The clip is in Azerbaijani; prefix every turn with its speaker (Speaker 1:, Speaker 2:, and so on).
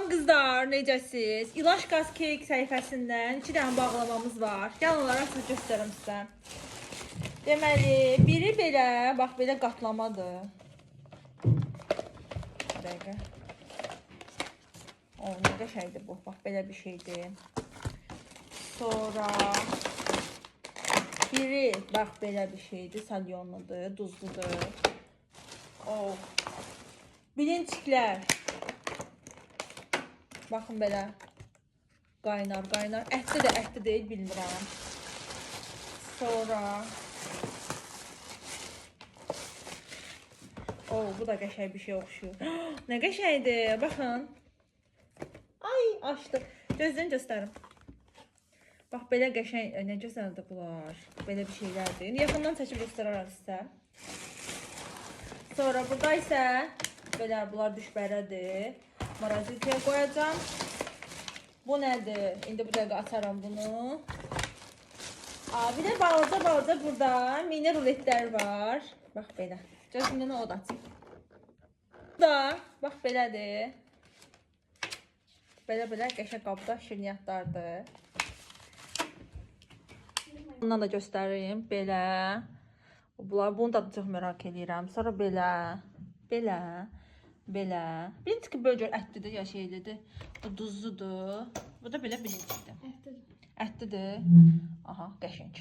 Speaker 1: Salam qızlar, necəsiz? İlaç Qaz Kek səhifəsindən 2 dənə bağlamamız var. Gəlin olaraq sizə göstərim sizə. Deməli, biri belə, bax belə qatlamadır. Bir dəqiqə. O, nə qəşəngdir bu? Bax belə bir şeydir. Sonra biri bax belə bir şeydir, salyonludur, duzludur. O, bilinçiklər. Baxın belə. Qaynar, qaynar. Ətli də ətli deyil, bilmirəm. Sonra o, bu da qəşəng bir şey oxşuyur. Nə qəşəngdir, baxın. Ay, açdı. Gözdən göstərim. Bax, belə qəşəng, nə gözəldir bunlar. Belə bir şeylərdir. Yaxından çəkib göstərərəm sizə. Sonra burada isə belə bunlar düşbərədir. Marazitiyə qoyacağım. Bu nədir? İndi bu dəqiqə açaram bunu. Bir də balaca burada mini ruletlər var. Bax belə. Gözümdə nə o da açayım. Bu da bax belədir. Belə qəşəng qabda şirniyyatlardır. Bundan da göstərim. Belə. Bunu da çox merak edirəm. Sonra belə. Belə. Bilinç ki, böyle ətlidir ya şeylidir. Bu duzludur. Bu da belə bilincidir. Ətlidir. Aha, qəşəng.